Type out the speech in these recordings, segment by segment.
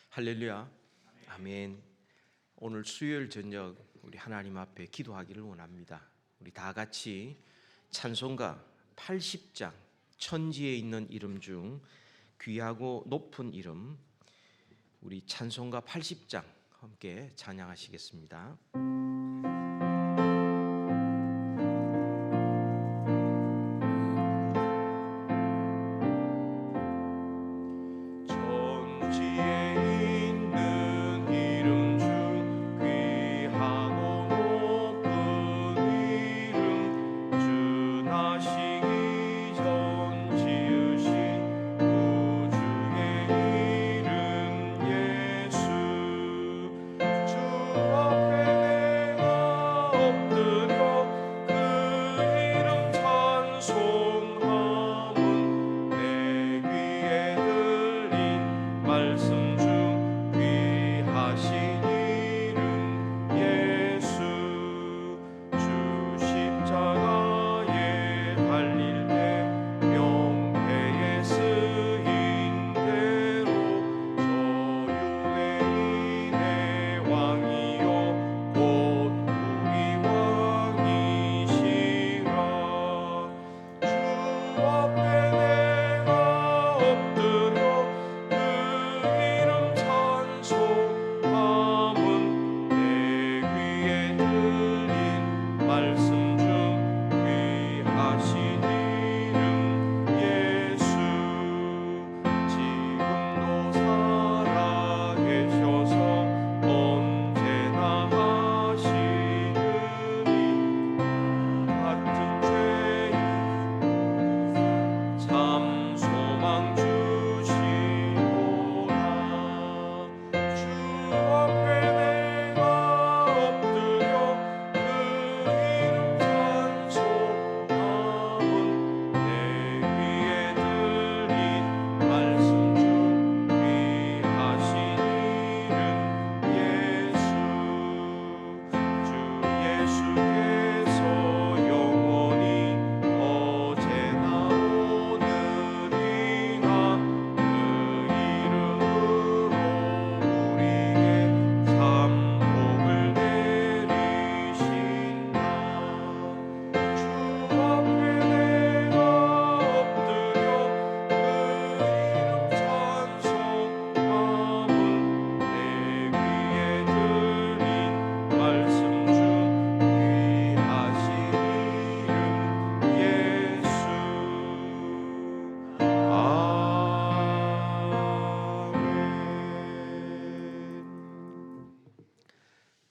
할렐루야. 아멘. 오늘 수요일 저녁 우리 하나님 앞에 기도하기를 원합니다. 우리 다 같이 찬송가 80장 천지에 있는 이름 중 귀하고 높은 이름, 우리 찬송가 80장 함께 찬양하시겠습니다.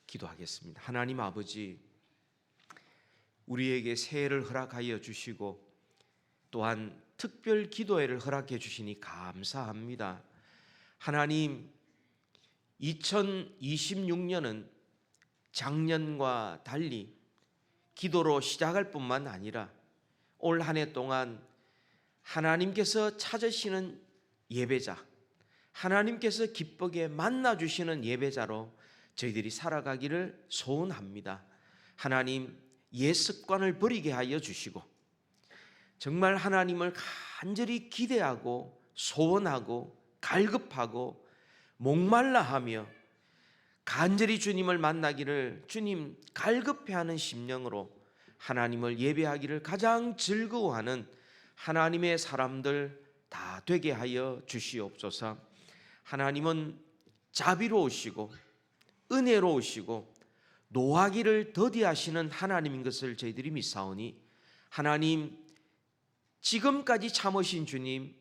기도하겠습니다. 하나님 아버지, 우리에게 새해를 허락하여 주시고 또한 특별 기도회를 허락해 주시니 감사합니다. 하나님, 2026년은 작년과 달리 기도로 시작할 뿐만 아니라 올 한 해 동안 하나님께서 찾으시는 예배자, 하나님께서 기쁘게 만나주시는 예배자로 저희들이 살아가기를 소원합니다. 하나님, 옛 습관을 버리게 하여 주시고 정말 하나님을 간절히 기대하고 소원하고 갈급하고 목말라하며 간절히 주님을 만나기를 주님 갈급해하는 심령으로 하나님을 예배하기를 가장 즐거워하는 하나님의 사람들 다 되게 하여 주시옵소서. 하나님은 자비로우시고 은혜로우시고 노하기를 더디하시는 하나님인 것을 저희들이 믿사오니 하나님, 지금까지 참으신 주님,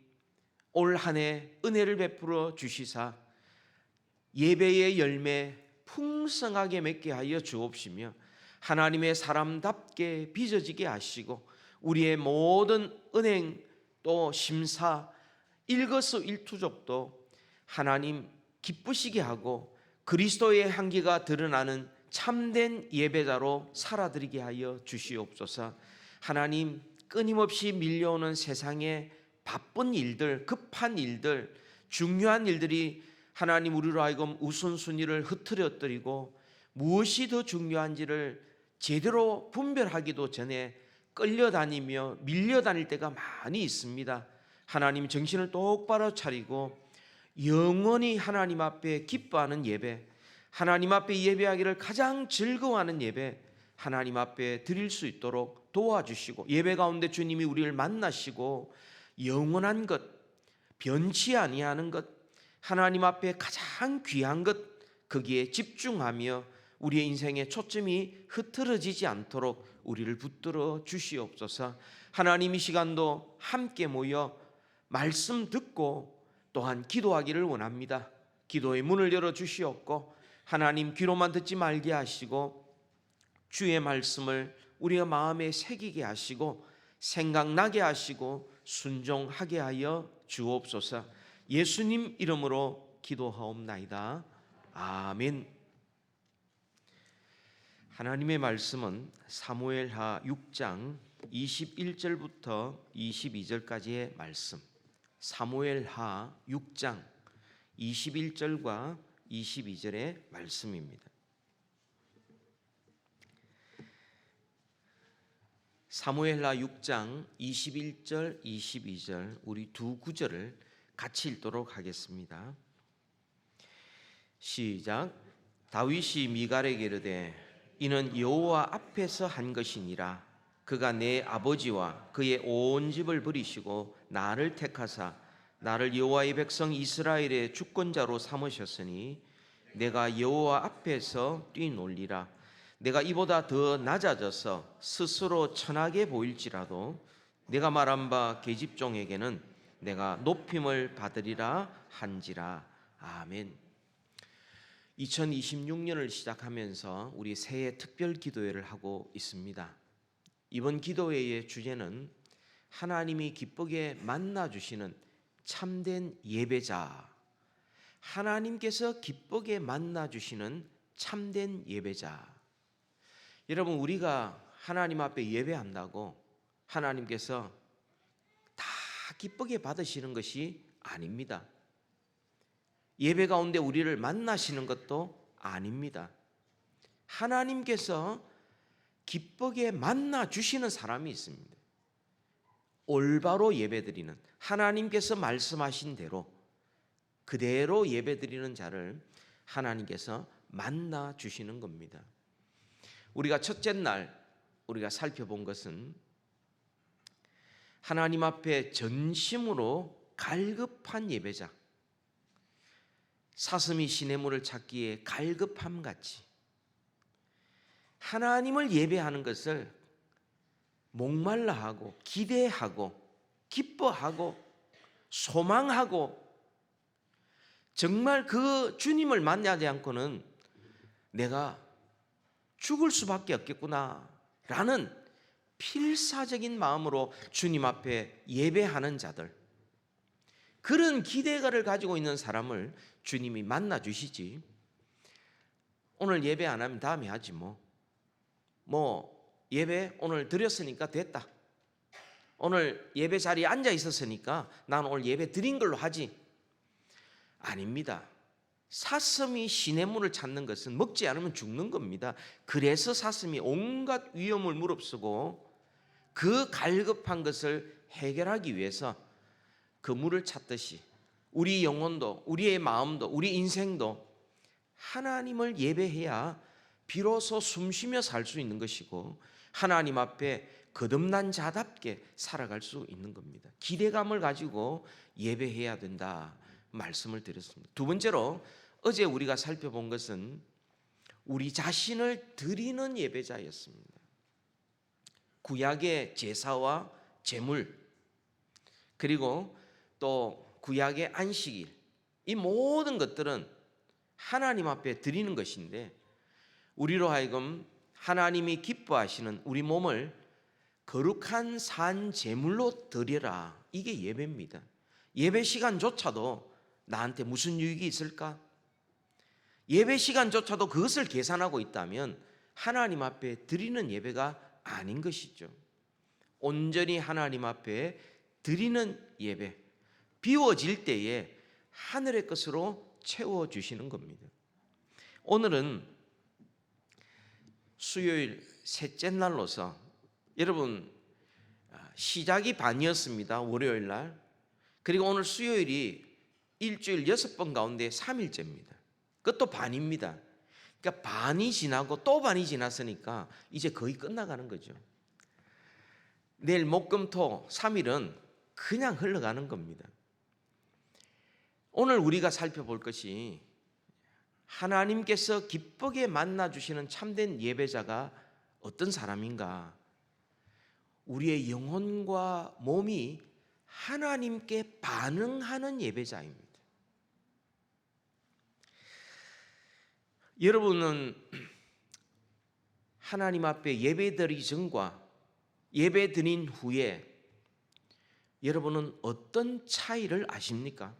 올 한 해 은혜를 베풀어 주시사 예배의 열매 풍성하게 맺게 하여 주옵시며 하나님의 사람답게 빚어지게 하시고 우리의 모든 은행 또 심사 일거수일투족도 하나님 기쁘시게 하고 그리스도의 향기가 드러나는 참된 예배자로 살아드리게 하여 주시옵소서. 하나님, 끊임없이 밀려오는 세상의 바쁜 일들, 급한 일들, 중요한 일들이 하나님 우리로 하여금 우선순위를 흐트러뜨리고 무엇이 더 중요한지를 제대로 분별하기도 전에 끌려다니며 밀려다닐 때가 많이 있습니다. 하나님, 정신을 똑바로 차리고 영원히 하나님 앞에 기뻐하는 예배, 하나님 앞에 예배하기를 가장 즐거워하는 예배, 하나님 앞에 드릴 수 있도록 도와주시고, 예배 가운데 주님이 우리를 만나시고 영원한 것, 변치 아니하는 것, 하나님 앞에 가장 귀한 것, 거기에 집중하며 우리의 인생의 초점이 흐트러지지 않도록 우리를 붙들어 주시옵소서. 하나님, 이 시간도 함께 모여 말씀 듣고 또한 기도하기를 원합니다. 기도의 문을 열어 주시옵고, 하나님, 귀로만 듣지 말게 하시고 주의 말씀을 우리의 마음에 새기게 하시고 생각나게 하시고 순종하게 하여 주옵소서. 예수님 이름으로 기도하옵나이다. 아멘. 하나님의 말씀은 사무엘하 6장 21절부터 22절까지의 말씀, 사무엘하 6장 21절과 22절의 말씀입니다. 사무엘하 6장 21절, 22절 우리 두 구절을 같이 읽도록 하겠습니다. 시작. 다윗이 미갈에게 이르되 이는 여호와 앞에서 한 것이니라. 그가 내 아버지와 그의 온 집을 버리시고 나를 택하사 나를 여호와의 백성 이스라엘의 주권자로 삼으셨으니 내가 여호와 앞에서 뛰놀리라. 내가 이보다 더 낮아져서 스스로 천하게 보일지라도 내가 말한 바 계집종에게는 내가 높임을 받으리라 한지라. 아멘. 2026년을 시작하면서 우리 새해 특별 기도회를 하고 있습니다. 이번 기도회의 주제는 하나님이 기쁘게 만나주시는 참된 예배자, 하나님께서 기쁘게 만나주시는 참된 예배자. 여러분, 우리가 하나님 앞에 예배한다고 하나님께서 다 기쁘게 받으시는 것이 아닙니다. 예배 가운데 우리를 만나시는 것도 아닙니다. 하나님께서 기쁘게 만나주시는 사람이 있습니다. 올바로 예배드리는, 하나님께서 말씀하신 대로 그대로 예배드리는 자를 하나님께서 만나주시는 겁니다. 우리가 첫째 날 우리가 살펴본 것은 하나님 앞에 전심으로 갈급한 예배자, 사슴이 시냇물을 찾기에 갈급함 같이 하나님을 예배하는 것을 목말라하고 기대하고 기뻐하고 소망하고 정말 그 주님을 만나지 않고는 내가 죽을 수밖에 없겠구나 라는 필사적인 마음으로 주님 앞에 예배하는 자들, 그런 기대가를 가지고 있는 사람을 주님이 만나 주시지. 오늘 예배 안 하면 다음에 하지 뭐 예배 오늘 드렸으니까 됐다, 오늘 예배 자리에 앉아 있었으니까 나는 오늘 예배 드린 걸로 하지. 아닙니다. 사슴이 시냇물을 찾는 것은 먹지 않으면 죽는 겁니다. 그래서 사슴이 온갖 위험을 무릅쓰고 그 갈급한 것을 해결하기 위해서 그 물을 찾듯이 우리 영혼도, 우리의 마음도, 우리 인생도 하나님을 예배해야 비로소 숨쉬며 살 수 있는 것이고 하나님 앞에 거듭난 자답게 살아갈 수 있는 겁니다. 기대감을 가지고 예배해야 된다 말씀을 드렸습니다. 두 번째로 어제 우리가 살펴본 것은 우리 자신을 드리는 예배자였습니다. 구약의 제사와 제물, 그리고 또 구약의 안식일, 이 모든 것들은 하나님 앞에 드리는 것인데 우리로 하여금 하나님이 기뻐하시는 우리 몸을 거룩한 산 제물로 드려라, 이게 예배입니다. 예배 시간조차도 나한테 무슨 유익이 있을까? 예배 시간조차도 그것을 계산하고 있다면 하나님 앞에 드리는 예배가 아닌 것이죠. 온전히 하나님 앞에 드리는 예배, 비워질 때에 하늘의 것으로 채워주시는 겁니다. 오늘은 수요일 셋째 날로서 여러분 시작이 반이었습니다. 월요일 날. 그리고 오늘 수요일이 일주일 6번 가운데 3일째입니다. 그것도 반입니다. 그러니까 반이 지나고 또 반이 지났으니까 이제 거의 끝나가는 거죠. 내일 목금토 3일은 그냥 흘러가는 겁니다. 오늘 우리가 살펴볼 것이 하나님께서 기쁘게 만나주시는 참된 예배자가 어떤 사람인가? 우리의 영혼과 몸이 하나님께 반응하는 예배자입니다. 여러분은 하나님 앞에 예배드리기 전과 예배드린 후에 여러분은 어떤 차이를 아십니까?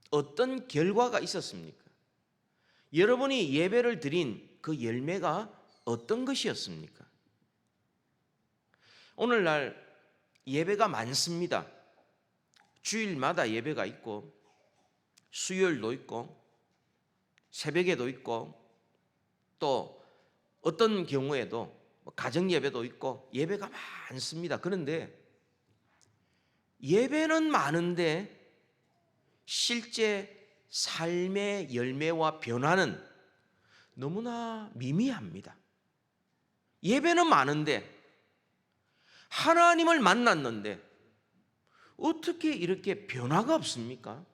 어떤 결과가 있었습니까? 여러분이 예배를 드린 그 열매가 어떤 것이었습니까? 오늘날 예배가 많습니다. 주일마다 예배가 있고 수요일도 있고 새벽에도 있고 또 어떤 경우에도 가정 예배도 있고 예배가 많습니다. 그런데 예배는 많은데 실제 삶의 열매와 변화는 너무나 미미합니다. 예배는 많은데 하나님을 만났는데 어떻게 이렇게 변화가 없습니까?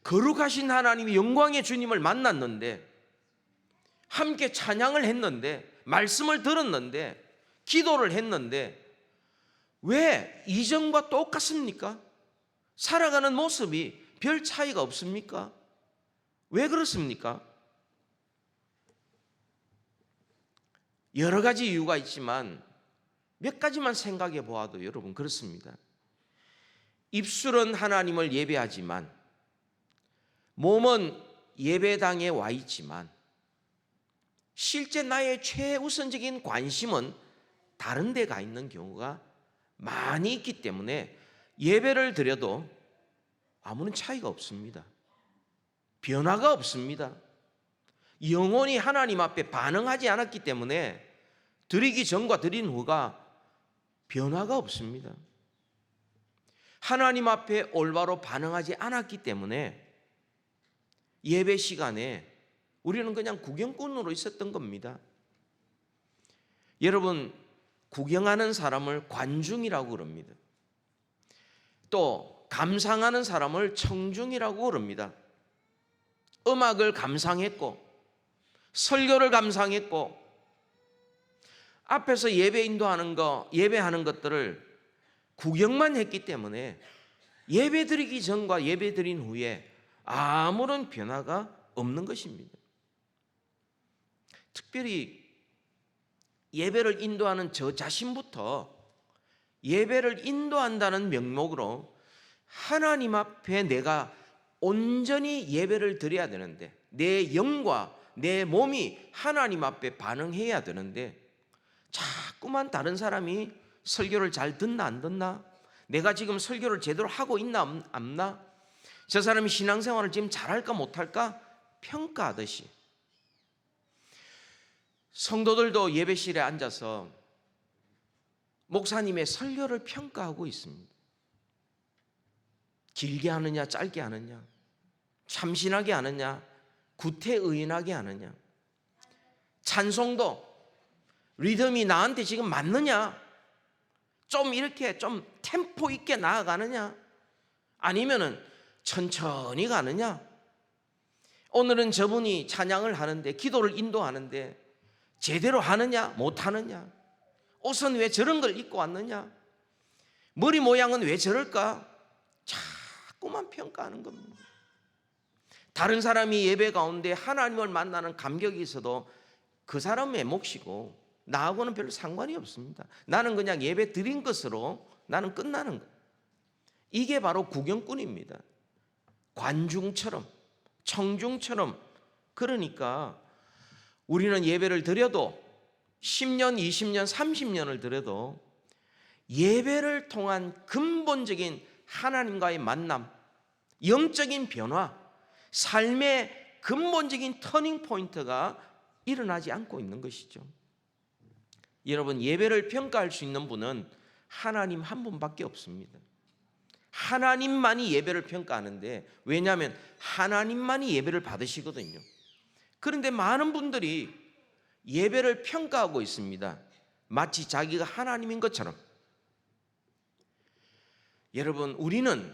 거룩하신 하나님이 영광의 주님을 만났는데 함께 찬양을 했는데 말씀을 들었는데 기도를 했는데 왜 이전과 똑같습니까? 살아가는 모습이 별 차이가 없습니까? 왜 그렇습니까? 여러 가지 이유가 있지만 몇 가지만 생각해 보아도 여러분 그렇습니다. 입술은 하나님을 예배하지만 몸은 예배당에 와 있지만 실제 나의 최우선적인 관심은 다른 데 가 있는 경우가 많이 있기 때문에 예배를 드려도 아무런 차이가 없습니다. 변화가 없습니다. 영혼이 하나님 앞에 반응하지 않았기 때문에 드리기 전과 드린 후가 변화가 없습니다. 하나님 앞에 올바로 반응하지 않았기 때문에 예배 시간에 우리는 그냥 구경꾼으로 있었던 겁니다. 여러분, 구경하는 사람을 관중이라고 그럽니다. 또 감상하는 사람을 청중이라고 그럽니다. 음악을 감상했고 설교를 감상했고 앞에서 예배 인도하는 거, 예배하는 것들을 구경만 했기 때문에 예배 드리기 전과 예배 드린 후에 아무런 변화가 없는 것입니다. 특별히 예배를 인도하는 저 자신부터 예배를 인도한다는 명목으로 하나님 앞에 내가 온전히 예배를 드려야 되는데 내 영과 내 몸이 하나님 앞에 반응해야 되는데 자꾸만 다른 사람이 설교를 잘 듣나 안 듣나, 내가 지금 설교를 제대로 하고 있나 없나, 저 사람이 신앙생활을 지금 잘할까 못할까 평가하듯이 성도들도 예배실에 앉아서 목사님의 설교를 평가하고 있습니다. 길게 하느냐 짧게 하느냐, 참신하게 하느냐 구태의인하게 하느냐, 찬송도 리듬이 나한테 지금 맞느냐, 좀 이렇게 좀 템포 있게 나아가느냐 아니면은 천천히 가느냐, 오늘은 저분이 찬양을 하는데 기도를 인도하는데 제대로 하느냐 못하느냐, 옷은 왜 저런 걸 입고 왔느냐, 머리 모양은 왜 저럴까, 자꾸만 평가하는 겁니다. 다른 사람이 예배 가운데 하나님을 만나는 감격이 있어도 그 사람의 몫이고 나하고는 별로 상관이 없습니다. 나는 그냥 예배 드린 것으로 나는 끝나는 것. 이게 바로 구경꾼입니다. 관중처럼 청중처럼. 그러니까 우리는 예배를 드려도 10년, 20년, 30년을 드려도 예배를 통한 근본적인 하나님과의 만남, 영적인 변화, 삶의 근본적인 터닝 포인트가 일어나지 않고 있는 것이죠. 여러분, 예배를 평가할 수 있는 분은 하나님 한 분밖에 없습니다. 하나님만이 예배를 평가하는데, 왜냐하면 하나님만이 예배를 받으시거든요. 그런데 많은 분들이 예배를 평가하고 있습니다. 마치 자기가 하나님인 것처럼. 여러분, 우리는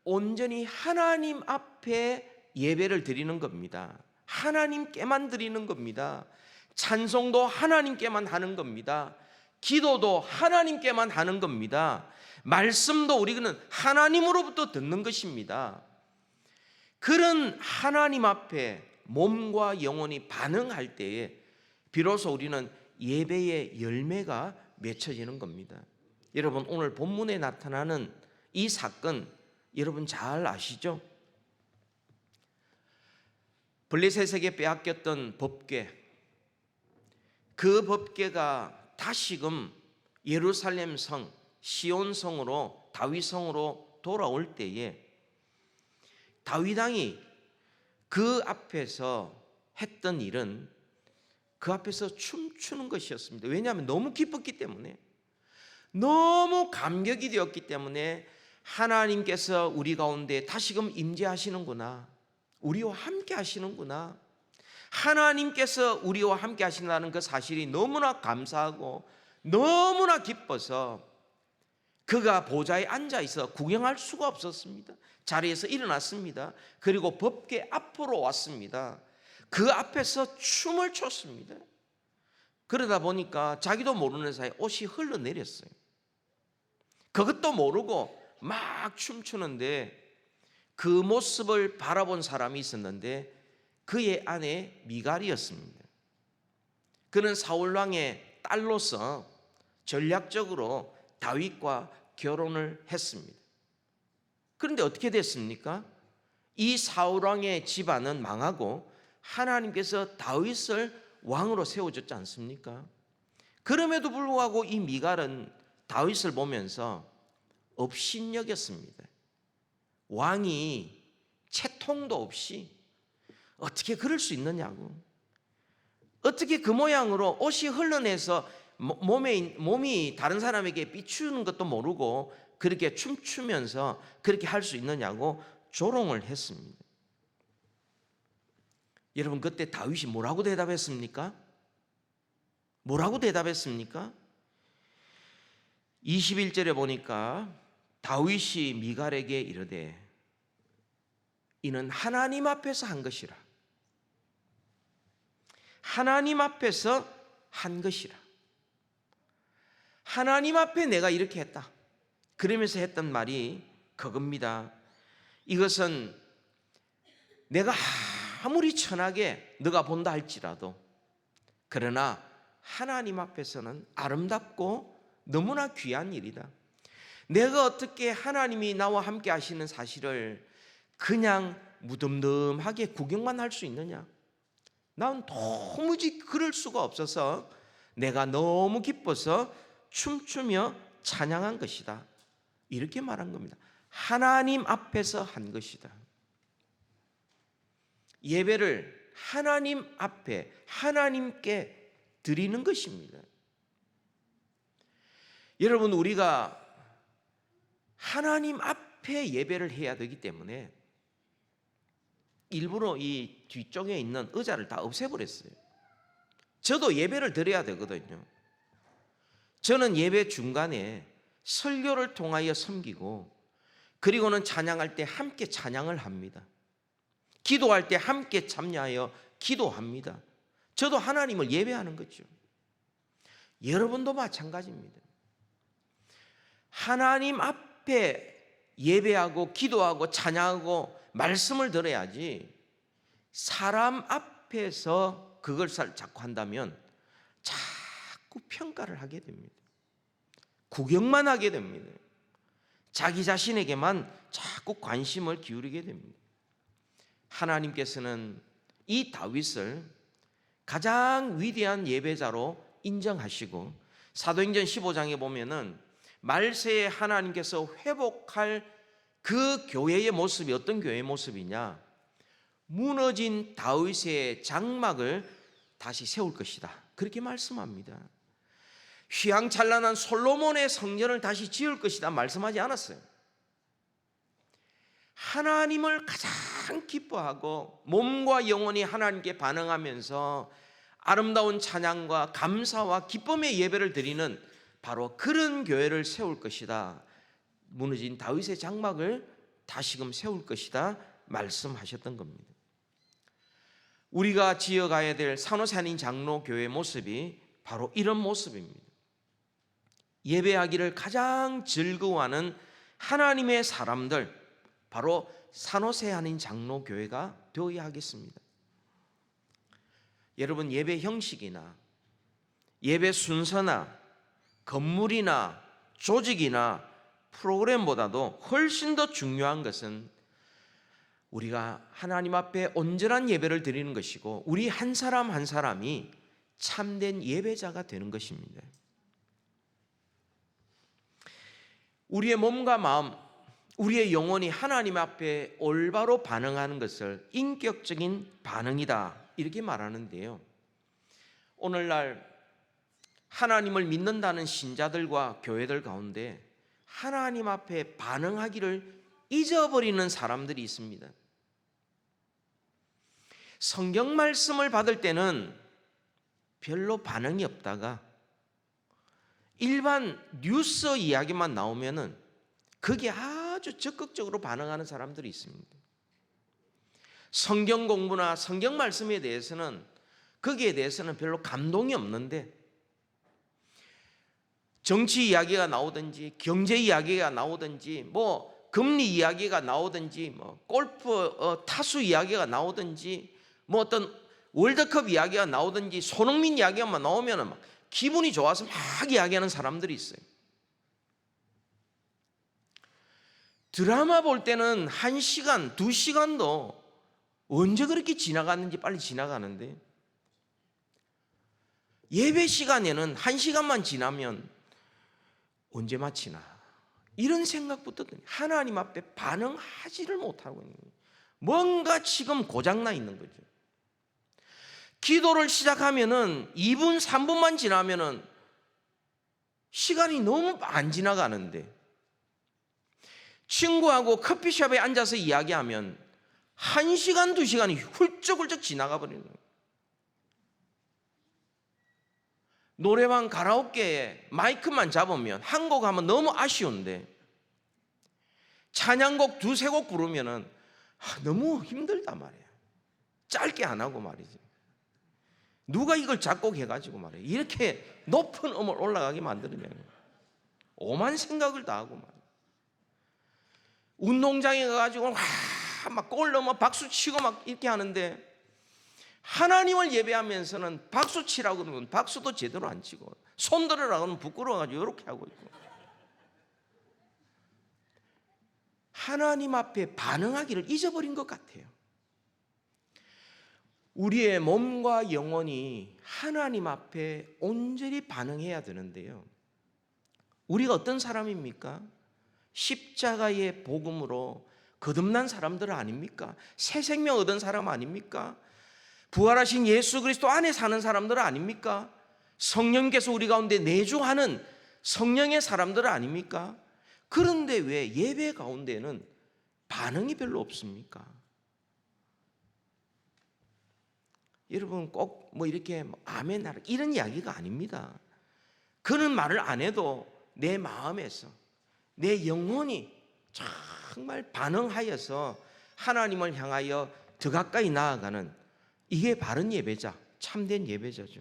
온전히 하나님 앞에 예배를 드리는 겁니다. 하나님께만 드리는 겁니다. 찬송도 하나님께만 하는 겁니다. 기도도 하나님께만 하는 겁니다. 말씀도 우리는 하나님으로부터 듣는 것입니다. 그런 하나님 앞에 몸과 영혼이 반응할 때에 비로소 우리는 예배의 열매가 맺혀지는 겁니다. 여러분, 오늘 본문에 나타나는 이 사건 여러분 잘 아시죠? 블레셋에게 빼앗겼던 법궤, 그 법궤가 다시금 예루살렘 성 시온 성으로, 다윗 성으로 돌아올 때에 다윗 왕이 그 앞에서 했던 일은 그 앞에서 춤추는 것이었습니다. 왜냐하면 너무 기뻤기 때문에, 너무 감격이 되었기 때문에 하나님께서 우리 가운데 다시금 임재하시는구나, 우리와 함께 하시는구나, 하나님께서 우리와 함께 하신다는 그 사실이 너무나 감사하고 너무나 기뻐서 그가 보좌에 앉아 있어 구경할 수가 없었습니다. 자리에서 일어났습니다. 그리고 법궤 앞으로 왔습니다. 그 앞에서 춤을 췄습니다. 그러다 보니까 자기도 모르는 사이에 옷이 흘러내렸어요. 그것도 모르고 막 춤추는데, 그 모습을 바라본 사람이 있었는데 그의 아내 미갈이었습니다. 그는 사울왕의 딸로서 전략적으로 다윗과 결혼을 했습니다. 그런데 어떻게 됐습니까? 이 사울왕의 집안은 망하고 하나님께서 다윗을 왕으로 세워줬지 않습니까? 그럼에도 불구하고 이 미갈은 다윗을 보면서 업신여겼습니다. 왕이 채통도 없이 어떻게 그럴 수 있느냐고, 어떻게 그 모양으로 옷이 흘러내서 몸이 다른 사람에게 비추는 것도 모르고 그렇게 춤추면서 그렇게 할 수 있느냐고 조롱을 했습니다. 여러분, 그때 다윗이 뭐라고 대답했습니까? 뭐라고 대답했습니까? 21절에 보니까 다윗이 미갈에게 이르되 이는 하나님 앞에서 한 것이라. 하나님 앞에서 한 것이라. 하나님 앞에 내가 이렇게 했다. 그러면서 했던 말이 그겁니다. 이것은 내가 아무리 천하게 너가 본다 할지라도, 그러나 하나님 앞에서는 아름답고 너무나 귀한 일이다. 내가 어떻게 하나님이 나와 함께 하시는 사실을 그냥 무덤덤하게 구경만 할 수 있느냐? 난 도무지 그럴 수가 없어서 내가 너무 기뻐서 춤추며 찬양한 것이다. 이렇게 말한 겁니다. 하나님 앞에서 한 것이다. 예배를 하나님 앞에 하나님께 드리는 것입니다. 여러분, 우리가 하나님 앞에 예배를 해야 되기 때문에 일부러 이 뒤쪽에 있는 의자를 다 없애버렸어요. 저도 예배를 드려야 되거든요. 저는 예배 중간에 설교를 통하여 섬기고, 그리고는 찬양할 때 함께 찬양을 합니다. 기도할 때 함께 참여하여 기도합니다. 저도 하나님을 예배하는 거죠. 여러분도 마찬가지입니다. 하나님 앞에 예배하고 기도하고 찬양하고 말씀을 들어야지, 사람 앞에서 그걸 자꾸 한다면 자꾸 평가를 하게 됩니다. 구경만 하게 됩니다. 자기 자신에게만 자꾸 관심을 기울이게 됩니다. 하나님께서는 이 다윗을 가장 위대한 예배자로 인정하시고, 사도행전 15장에 보면은 말세에 하나님께서 회복할 그 교회의 모습이 어떤 교회의 모습이냐? 무너진 다윗의 장막을 다시 세울 것이다. 그렇게 말씀합니다. 휘황찬란한 솔로몬의 성전을 다시 지을 것이다 말씀하지 않았어요. 하나님을 가장 기뻐하고 몸과 영혼이 하나님께 반응하면서 아름다운 찬양과 감사와 기쁨의 예배를 드리는 바로 그런 교회를 세울 것이다. 무너진 다윗의 장막을 다시금 세울 것이다 말씀하셨던 겁니다. 우리가 지어가야 될 산호산인 장로교회 모습이 바로 이런 모습입니다. 예배하기를 가장 즐거워하는 하나님의 사람들, 바로 산호산인 장로교회가 되어야 하겠습니다. 여러분, 예배 형식이나 예배 순서나 건물이나 조직이나 프로그램보다도 훨씬 더 중요한 것은 우리가 하나님 앞에 온전한 예배를 드리는 것이고 우리 한 사람 한 사람이 참된 예배자가 되는 것입니다. 우리의 몸과 마음, 우리의 영혼이 하나님 앞에 올바로 반응하는 것을 인격적인 반응이다 이렇게 말하는데요, 오늘날 하나님을 믿는다는 신자들과 교회들 가운데 하나님 앞에 반응하기를 잊어버리는 사람들이 있습니다. 성경 말씀을 받을 때는 별로 반응이 없다가 일반 뉴스 이야기만 나오면은 거기에 아주 적극적으로 반응하는 사람들이 있습니다. 성경 공부나 성경 말씀에 대해서는 거기에 대해서는 별로 감동이 없는데 정치 이야기가 나오든지 경제 이야기가 나오든지 뭐 금리 이야기가 나오든지 뭐 골프 타수 이야기가 나오든지 뭐 어떤 월드컵 이야기가 나오든지 손흥민 이야기가 나오면 막 기분이 좋아서 막 이야기하는 사람들이 있어요. 드라마 볼 때는 1시간, 2시간도 언제 그렇게 지나갔는지 빨리 지나가는데 예배 시간에는 1시간만 지나면 언제 마치나 이런 생각부터 하나님 앞에 반응하지를 못하고 있는 거예요. 뭔가 지금 고장나 있는 거죠. 기도를 시작하면은 2분, 3분만 지나면은 시간이 너무 안 지나가는데 친구하고 커피숍에 앉아서 이야기하면 1시간, 2시간이 훌쩍훌쩍 지나가 버리는 거예요. 노래방 가라오케에 마이크만 잡으면 한 곡 하면 너무 아쉬운데 찬양곡 2-3곡 부르면은 너무 힘들단 말이에요. 짧게 안 하고 말이지. 누가 이걸 작곡해가지고 말이에요. 이렇게 높은 음을 올라가게 만드느냐고. 오만 생각을 다 하고 말이에요. 운동장에 가가지고 막 골 넣으면 박수 치고 막 이렇게 하는데 하나님을 예배하면서는 박수 치라고 그러면 박수도 제대로 안 치고 손 들으라고 하면 부끄러워가지고 이렇게 하고 있고 하나님 앞에 반응하기를 잊어버린 것 같아요. 우리의 몸과 영혼이 하나님 앞에 온전히 반응해야 되는데요, 우리가 어떤 사람입니까? 십자가의 복음으로 거듭난 사람들 아닙니까? 새 생명 얻은 사람 아닙니까? 부활하신 예수 그리스도 안에 사는 사람들 아닙니까? 성령께서 우리 가운데 내주하는 성령의 사람들 아닙니까? 그런데 왜 예배 가운데는 반응이 별로 없습니까? 여러분 꼭 뭐 이렇게 아멘 하라 이런 이야기가 아닙니다. 그런 말을 안 해도 내 마음에서 내 영혼이 정말 반응하여서 하나님을 향하여 더 가까이 나아가는 이게 바른 예배자, 참된 예배자죠.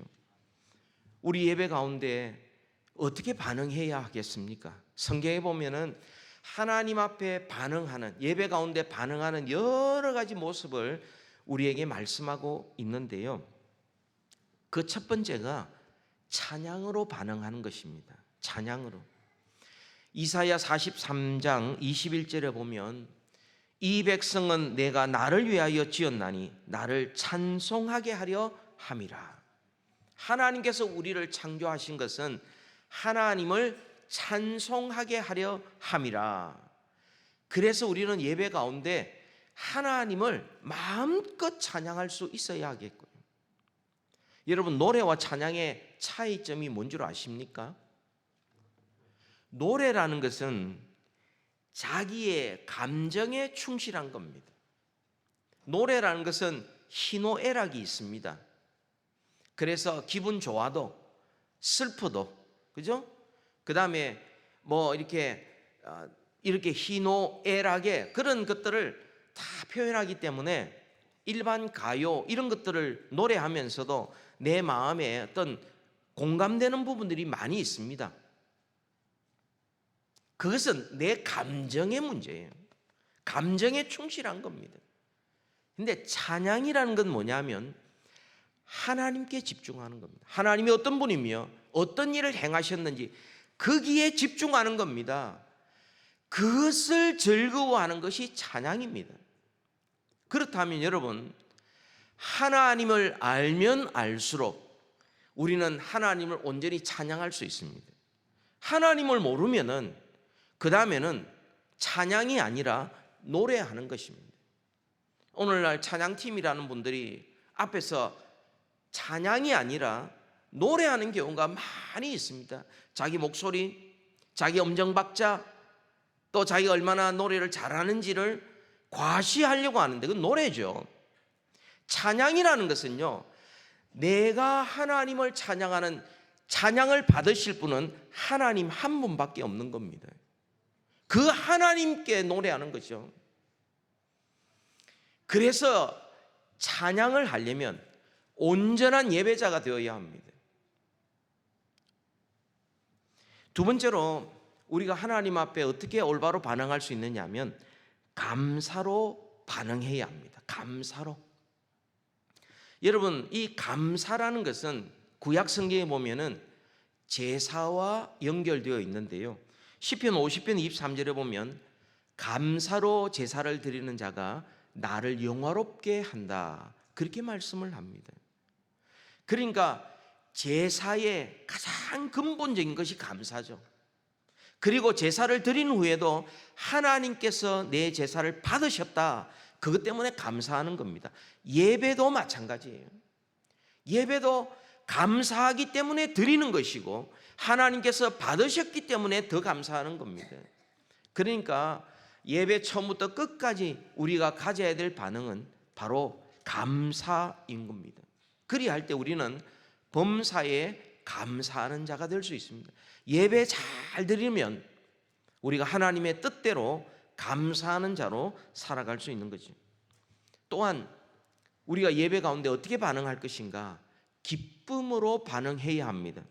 우리 예배 가운데 어떻게 반응해야 하겠습니까? 성경에 보면은 하나님 앞에 반응하는, 예배 가운데 반응하는 여러 가지 모습을 우리에게 말씀하고 있는데요, 그 첫 번째가 찬양으로 반응하는 것입니다. 찬양으로. 이사야 43장 21절에 보면 이 백성은 내가 나를 위하여 지었나니 나를 찬송하게 하려 함이라. 하나님께서 우리를 창조하신 것은 하나님을 찬송하게 하려 함이라. 그래서 우리는 예배 가운데 하나님을 마음껏 찬양할 수 있어야 하겠고요. 여러분, 노래와 찬양의 차이점이 뭔 줄 아십니까? 노래라는 것은 자기의 감정에 충실한 겁니다. 노래라는 것은 희노애락이 있습니다. 그래서 기분 좋아도 슬퍼도, 그죠? 그 다음에 뭐 이렇게 희노애락의 그런 것들을 다 표현하기 때문에 일반 가요 이런 것들을 노래하면서도 내 마음에 어떤 공감되는 부분들이 많이 있습니다. 그것은 내 감정의 문제예요. 감정에 충실한 겁니다. 근데 찬양이라는 건 뭐냐면 하나님께 집중하는 겁니다. 하나님이 어떤 분이며 어떤 일을 행하셨는지 거기에 집중하는 겁니다. 그것을 즐거워하는 것이 찬양입니다. 그렇다면 여러분, 하나님을 알면 알수록 우리는 하나님을 온전히 찬양할 수 있습니다. 하나님을 모르면은 그 다음에는 찬양이 아니라 노래하는 것입니다. 오늘날 찬양팀이라는 분들이 앞에서 찬양이 아니라 노래하는 경우가 많이 있습니다. 자기 목소리, 자기 음정 박자, 또 자기가 얼마나 노래를 잘하는지를 과시하려고 하는데 그건 노래죠. 찬양이라는 것은요, 내가 하나님을 찬양하는, 찬양을 받으실 분은 하나님 한 분밖에 없는 겁니다. 그 하나님께 노래하는 거죠. 그래서 찬양을 하려면 온전한 예배자가 되어야 합니다. 두 번째로 우리가 하나님 앞에 어떻게 올바로 반응할 수 있느냐 하면 감사로 반응해야 합니다. 감사로. 여러분, 이 감사라는 것은 구약 성경에 보면은 제사와 연결되어 있는데요. 시편 50편 23절에 보면 감사로 제사를 드리는 자가 나를 영화롭게 한다, 그렇게 말씀을 합니다. 그러니까 제사의 가장 근본적인 것이 감사죠. 그리고 제사를 드린 후에도 하나님께서 내 제사를 받으셨다, 그것 때문에 감사하는 겁니다. 예배도 마찬가지예요. 예배도 감사하기 때문에 드리는 것이고 하나님께서 받으셨기 때문에 더 감사하는 겁니다. 그러니까 예배 처음부터 끝까지 우리가 가져야 될 반응은 바로 감사인 겁니다. 그리할 때 우리는 범사에 감사하는 자가 될 수 있습니다. 예배 잘 드리면 우리가 하나님의 뜻대로 감사하는 자로 살아갈 수 있는 거죠. 또한 우리가 예배 가운데 어떻게 반응할 것인가? 기쁨으로 반응해야 합니다.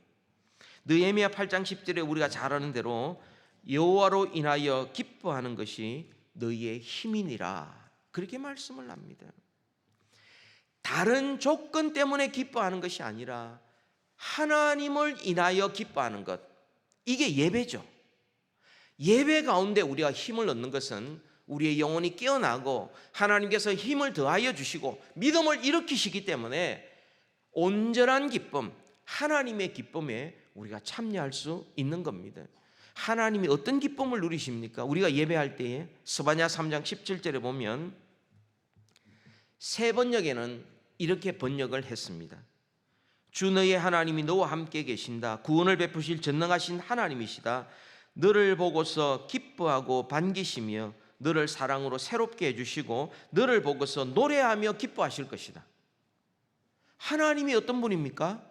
느헤미야 8장 10절에 우리가 잘 아는 대로 여호와로 인하여 기뻐하는 것이 너희의 힘이니라, 그렇게 말씀을 합니다. 다른 조건 때문에 기뻐하는 것이 아니라 하나님을 인하여 기뻐하는 것, 이게 예배죠. 예배 가운데 우리가 힘을 얻는 것은 우리의 영혼이 깨어나고 하나님께서 힘을 더하여 주시고 믿음을 일으키시기 때문에 온전한 기쁨, 하나님의 기쁨에 우리가 참여할 수 있는 겁니다. 하나님이 어떤 기쁨을 누리십니까? 우리가 예배할 때에 스바냐 3장 17절에 보면 세 번역에는 이렇게 번역을 했습니다. 주 너의 하나님이 너와 함께 계신다. 구원을 베푸실 전능하신 하나님이시다. 너를 보고서 기뻐하고 반기시며 너를 사랑으로 새롭게 해주시고 너를 보고서 노래하며 기뻐하실 것이다. 하나님이 어떤 분입니까?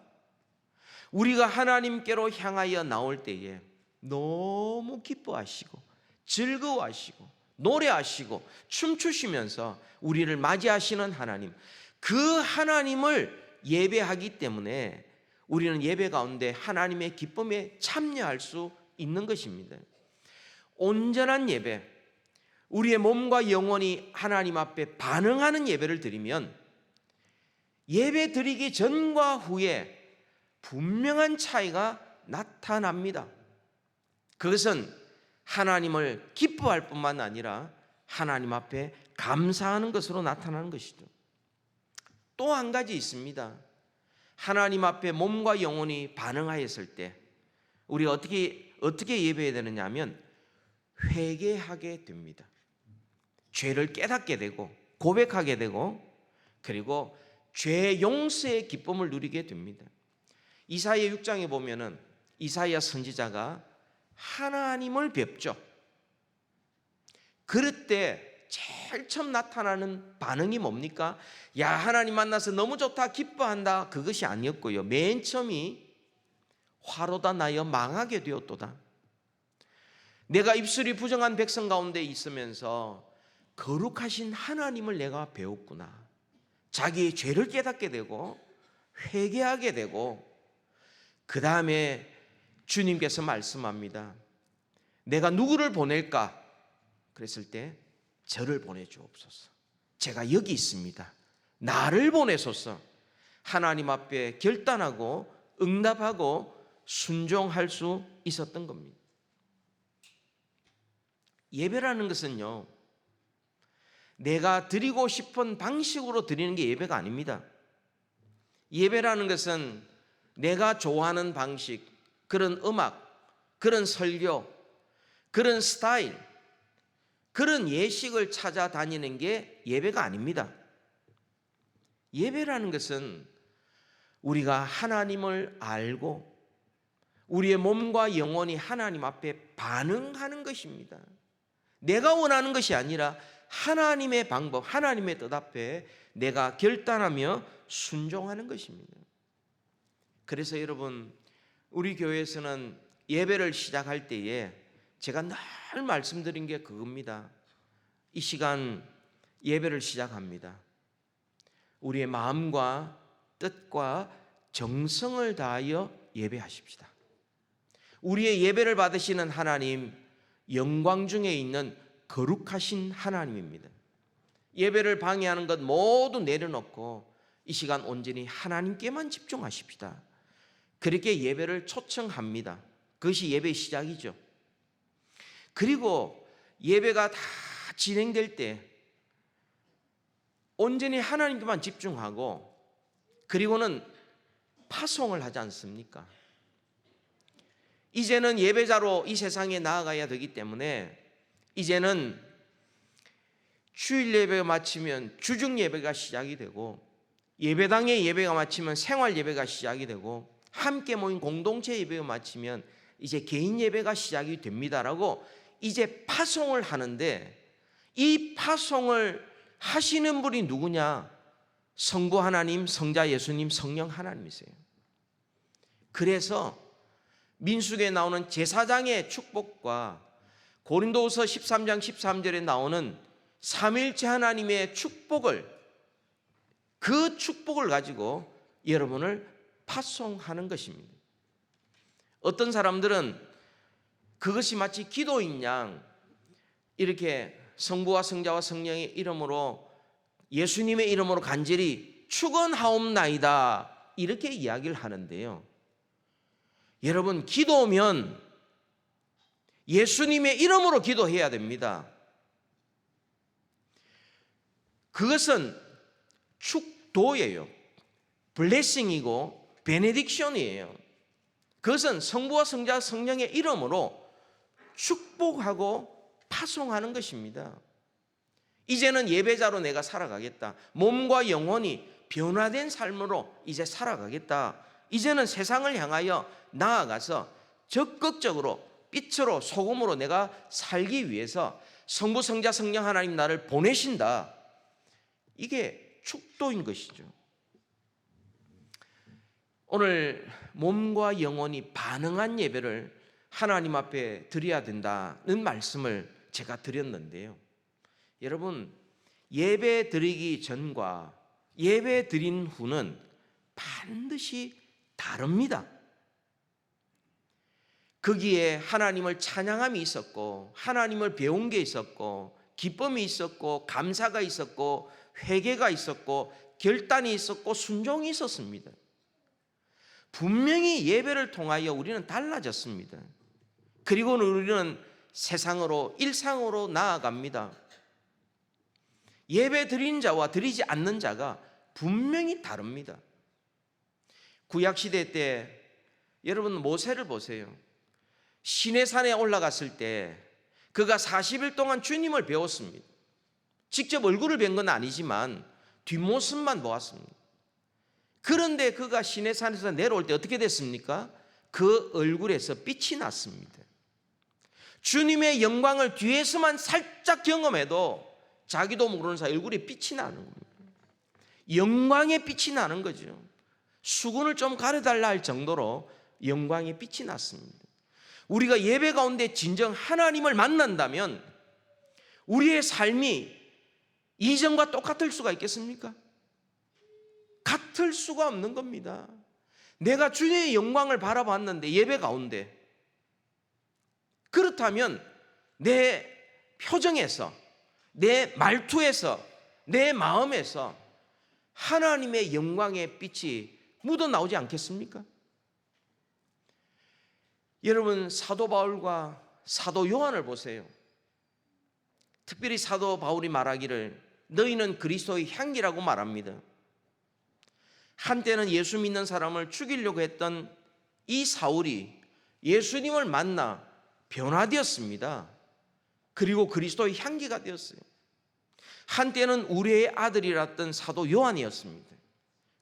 우리가 하나님께로 향하여 나올 때에 너무 기뻐하시고 즐거워하시고 노래하시고 춤추시면서 우리를 맞이하시는 하나님, 그 하나님을 예배하기 때문에 우리는 예배 가운데 하나님의 기쁨에 참여할 수 있는 것입니다. 온전한 예배, 우리의 몸과 영혼이 하나님 앞에 반응하는 예배를 드리면 예배 드리기 전과 후에 분명한 차이가 나타납니다. 그것은 하나님을 기뻐할 뿐만 아니라 하나님 앞에 감사하는 것으로 나타나는 것이죠. 또 한 가지 있습니다. 하나님 앞에 몸과 영혼이 반응하였을 때 우리가 어떻게 예배해야 되느냐 하면 회개하게 됩니다. 죄를 깨닫게 되고 고백하게 되고 그리고 죄 용서의 기쁨을 누리게 됩니다. 이사야 6장에 보면은 이사야 선지자가 하나님을 뵙죠. 그럴 때 제일 처음 나타나는 반응이 뭡니까? 야, 하나님 만나서 너무 좋다, 기뻐한다. 그것이 아니었고요. 맨 처음이 화로다 나여 망하게 되었도다. 내가 입술이 부정한 백성 가운데 있으면서 거룩하신 하나님을 내가 배웠구나. 자기의 죄를 깨닫게 되고 회개하게 되고, 그 다음에 주님께서 말씀합니다. 내가 누구를 보낼까? 그랬을 때 저를 보내주옵소서. 제가 여기 있습니다. 나를 보내소서. 하나님 앞에 결단하고 응답하고 순종할 수 있었던 겁니다. 예배라는 것은요, 내가 드리고 싶은 방식으로 드리는 게 예배가 아닙니다. 예배라는 것은 내가 좋아하는 방식, 그런 음악, 그런 설교, 그런 스타일, 그런 예식을 찾아다니는 게 예배가 아닙니다. 예배라는 것은 우리가 하나님을 알고 우리의 몸과 영혼이 하나님 앞에 반응하는 것입니다. 내가 원하는 것이 아니라 하나님의 방법, 하나님의 뜻 앞에 내가 결단하며 순종하는 것입니다. 그래서 여러분, 우리 교회에서는 예배를 시작할 때에 제가 늘 말씀드린 게 그겁니다. 이 시간 예배를 시작합니다. 우리의 마음과 뜻과 정성을 다하여 예배하십시다. 우리의 예배를 받으시는 하나님, 영광 중에 있는 거룩하신 하나님입니다. 예배를 방해하는 것 모두 내려놓고 이 시간 온전히 하나님께만 집중하십시다. 그렇게 예배를 초청합니다. 그것이 예배의 시작이죠. 그리고 예배가 다 진행될 때 온전히 하나님께만 집중하고, 그리고는 파송을 하지 않습니까? 이제는 예배자로 이 세상에 나아가야 되기 때문에 이제는 주일 예배가 마치면 주중 예배가 시작이 되고, 예배당의 예배가 마치면 생활 예배가 시작이 되고, 함께 모인 공동체 예배가 마치면 이제 개인 예배가 시작이 됩니다라고 이제 파송을 하는데, 이 파송을 하시는 분이 누구냐? 성부 하나님, 성자 예수님, 성령 하나님이세요. 그래서 민수기에 나오는 제사장의 축복과 고린도후서 13장 13절에 나오는 삼일체 하나님의 축복을, 그 축복을 가지고 여러분을 파송하는 것입니다. 어떤 사람들은 그것이 마치 기도인 양 이렇게 성부와 성자와 성령의 이름으로, 예수님의 이름으로 간절히 축원하옵나이다 이렇게 이야기를 하는데요. 여러분, 기도면 예수님의 이름으로 기도해야 됩니다. 그것은 축도예요. 블레싱이고 베네딕션이에요. 그것은 성부와 성자 성령의 이름으로 축복하고 파송하는 것입니다. 이제는 예배자로 내가 살아가겠다. 몸과 영혼이 변화된 삶으로 이제 살아가겠다. 이제는 세상을 향하여 나아가서 적극적으로 빛으로 소금으로 내가 살기 위해서 성부 성자 성령 하나님 나를 보내신다. 이게 축도인 것이죠. 오늘 몸과 영혼이 반응한 예배를 하나님 앞에 드려야 된다는 말씀을 제가 드렸는데요. 여러분, 예배 드리기 전과 예배 드린 후는 반드시 다릅니다. 거기에 하나님을 찬양함이 있었고, 하나님을 배운 게 있었고, 기쁨이 있었고, 감사가 있었고, 회개가 있었고, 결단이 있었고, 순종이 있었습니다. 분명히 예배를 통하여 우리는 달라졌습니다. 그리고 우리는 세상으로, 일상으로 나아갑니다. 예배 드린 자와 드리지 않는 자가 분명히 다릅니다. 구약시대 때 여러분 모세를 보세요. 시내산에 올라갔을 때 그가 40일 동안 주님을 배웠습니다. 직접 얼굴을 뵌 건 아니지만 뒷모습만 보았습니다. 그런데 그가 시내산에서 내려올 때 어떻게 됐습니까? 그 얼굴에서 빛이 났습니다. 주님의 영광을 뒤에서만 살짝 경험해도 자기도 모르는 사이 얼굴에 빛이 나는 겁니다. 영광의 빛이 나는 거죠. 수건을 좀 가려달라 할 정도로 영광의 빛이 났습니다. 우리가 예배 가운데 진정 하나님을 만난다면 우리의 삶이 이전과 똑같을 수가 있겠습니까? 같을 수가 없는 겁니다. 내가 주님의 영광을 바라봤는데 예배 가운데, 그렇다면 내 표정에서, 내 말투에서, 내 마음에서 하나님의 영광의 빛이 묻어나오지 않겠습니까? 여러분, 사도 바울과 사도 요한을 보세요. 특별히 사도 바울이 말하기를 너희는 그리스도의 향기라고 말합니다. 한때는 예수 믿는 사람을 죽이려고 했던 이 사울이 예수님을 만나 변화되었습니다. 그리고 그리스도의 향기가 되었어요. 한때는 우리의 아들이랐던 사도 요한이었습니다.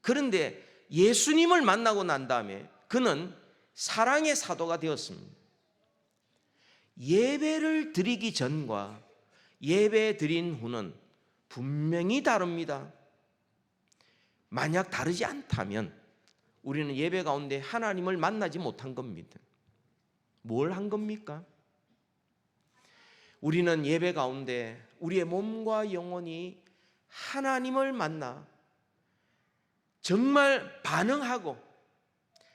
그런데 예수님을 만나고 난 다음에 그는 사랑의 사도가 되었습니다. 예배를 드리기 전과 예배 드린 후는 분명히 다릅니다. 만약 다르지 않다면 우리는 예배 가운데 하나님을 만나지 못한 겁니다. 뭘 한 겁니까? 우리는 예배 가운데 우리의 몸과 영혼이 하나님을 만나 정말 반응하고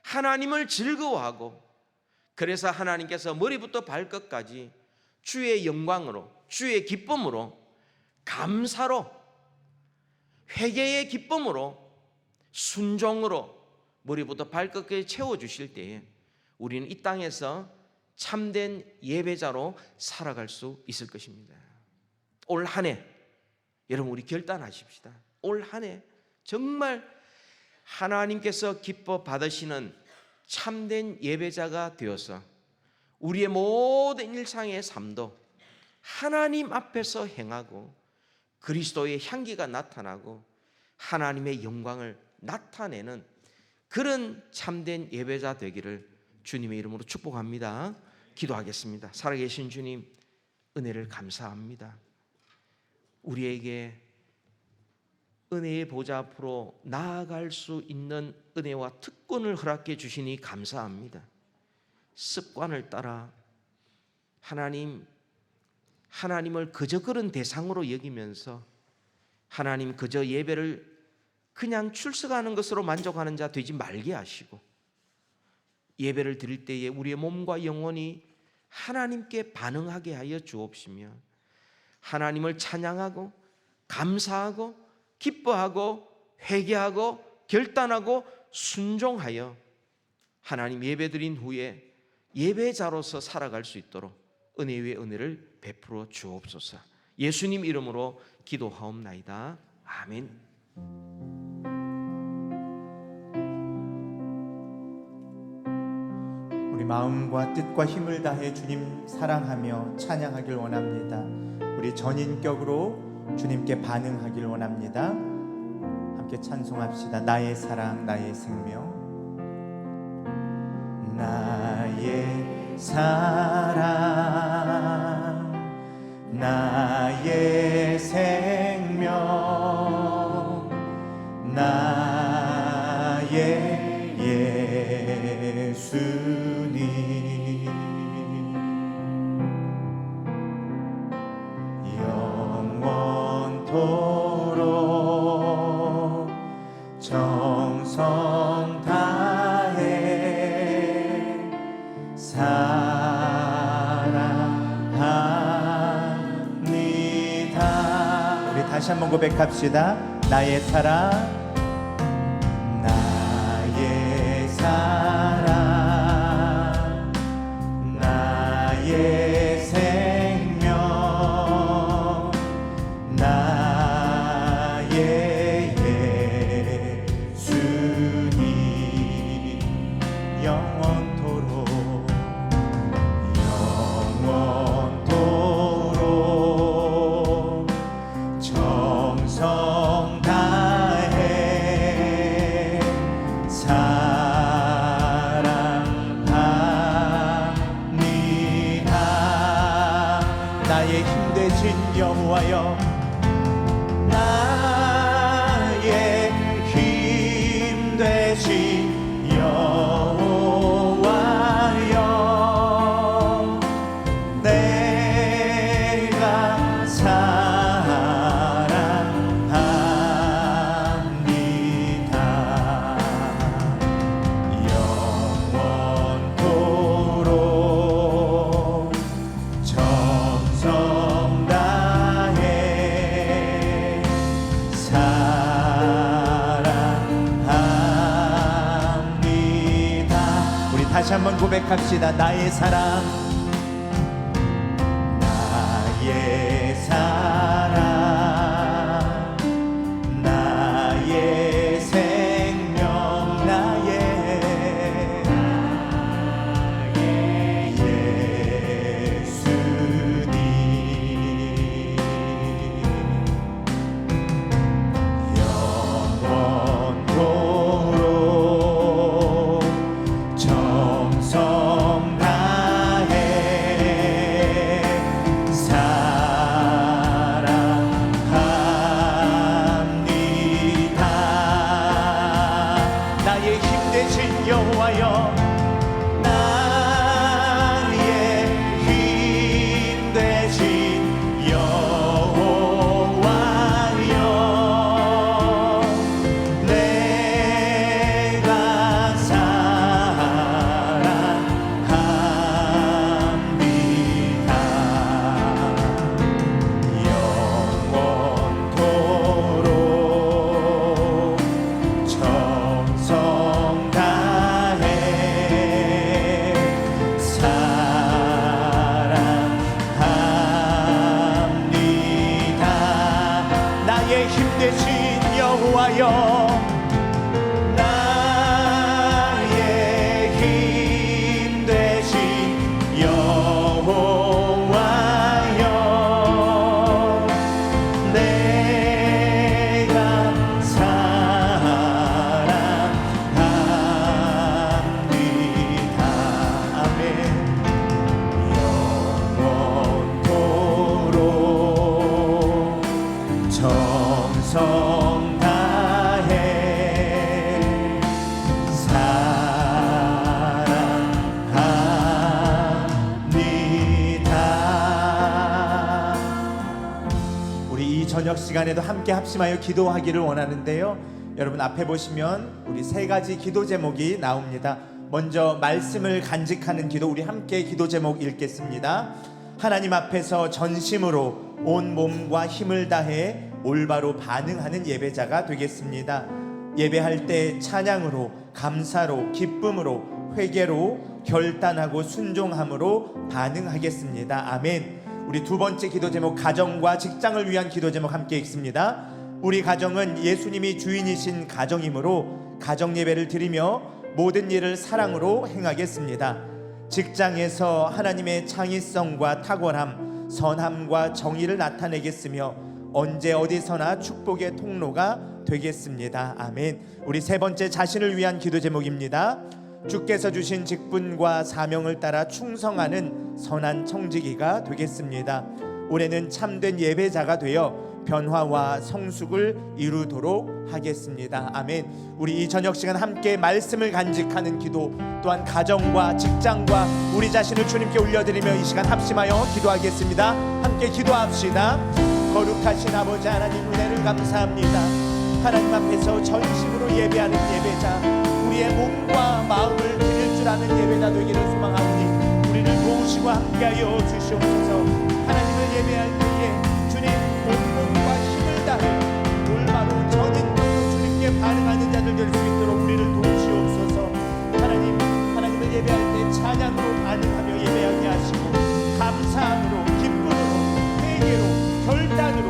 하나님을 즐거워하고, 그래서 하나님께서 머리부터 발끝까지 주의 영광으로, 주의 기쁨으로, 감사로, 회개의 기쁨으로, 순종으로 머리부터 발끝까지 채워주실 때에 우리는 이 땅에서 참된 예배자로 살아갈 수 있을 것입니다. 올 한 해 여러분, 우리 결단하십시다. 올 한 해 정말 하나님께서 기뻐 받으시는 참된 예배자가 되어서 우리의 모든 일상의 삶도 하나님 앞에서 행하고 그리스도의 향기가 나타나고 하나님의 영광을 나타내는 그런 참된 예배자 되기를 주님의 이름으로 축복합니다. 기도하겠습니다. 살아계신 주님, 은혜를 감사합니다. 우리에게 은혜의 보좌 앞으로 나아갈 수 있는 은혜와 특권을 허락해 주시니 감사합니다. 습관을 따라 하나님을 그저 그런 대상으로 여기면서 하나님 그저 예배를 그냥 출석하는 것으로 만족하는 자 되지 말게 하시고, 예배를 드릴 때에 우리의 몸과 영혼이 하나님께 반응하게 하여 주옵시며 하나님을 찬양하고 감사하고 기뻐하고 회개하고 결단하고 순종하여 하나님 예배드린 후에 예배자로서 살아갈 수 있도록 은혜 위에 은혜를 베풀어 주옵소서. 예수님 이름으로 기도하옵나이다. 아멘. 우리 마음과 뜻과 힘을 다해 주님 사랑하며 찬양하길 원합니다. 우리 전인격으로 주님께 반응하길 원합니다. 함께 찬송합시다. 나의 사랑, 나의 생명. 나의 사랑, 나의 생명, 나의 예수님, 영원토록 정성 다해 사랑합니다. 우리 다시 한번 고백합시다. 나의 사랑, 나의 사랑, 나의 생명, 나의 예수님, 영원토록 정성 다해 여호와여 내가 사랑합니다. 영원토록 정성 다해 사랑합니다. 우리 다시 한번 고백합시다. 나의 사랑, 나의 사랑, 나의 생명, 나의 예수님. 영원토록 정성 다해 사랑합니다. 나의 힘 되신 여호와여, 나의 힘 되신 여호와여 내가 사랑합니다. 영원토록 정성 다해 사랑합니다. 나의 힘 되신 여호와여, 나의 힘 되신 여호와여 내가 사랑합니다. 아멘. 영원토록 정성 다해 사랑합니다. 우리 이 저녁 시간에도 함께 합심하여 기도하기를 원하는데요. 여러분 앞에 보시면 우리 세 가지 기도 제목이 나옵니다. 먼저 말씀을 간직하는 기도, 우리 함께 기도 제목 읽겠습니다. 하나님 앞에서 전심으로 온 몸과 힘을 다해 올바로 반응하는 예배자가 되겠습니다. 예배할 때 찬양으로, 감사로, 기쁨으로, 회개로, 결단하고 순종함으로 반응하겠습니다. 아멘. 우리 두 번째 기도 제목, 가정과 직장을 위한 기도 제목 함께 읽습니다. 우리 가정은 예수님이 주인이신 가정이므로 가정 예배를 드리며 모든 일을 사랑으로 행하겠습니다. 직장에서 하나님의 창의성과 탁월함, 선함과 정의를 나타내겠으며 언제 어디서나 축복의 통로가 되겠습니다. 아멘. 우리 세 번째, 자신을 위한 기도 제목입니다. 주께서 주신 직분과 사명을 따라 충성하는 선한 청지기가 되겠습니다. 올해는 참된 예배자가 되어 변화와 성숙을 이루도록 하겠습니다. 아멘. 우리 이 저녁 시간 함께 말씀을 간직하는 기도, 또한 가정과 직장과 우리 자신을 주님께 올려드리며 이 시간 합심하여 기도하겠습니다. 함께 기도합시다. 거룩하신 아버지 하나님, 은혜를 감사합니다. 하나님 앞에서 전심으로 예배하는 예배자, 우리의 몸과 마음을 드릴 줄 아는 예배자 되기를 소망하오니 우리를 도우시고 함께하여 주시옵소서. 하나님을 예배할 때에 주님 온몸과 힘을 다해 올바로 전인으로 주님께 반응하는 자들 될 수 있도록 우리를 도우시옵소서. 하나님을 예배할 때 찬양으로 반응하며 예배하게 하시고 감사함으로, 기쁨으로, 회개로, 결단으로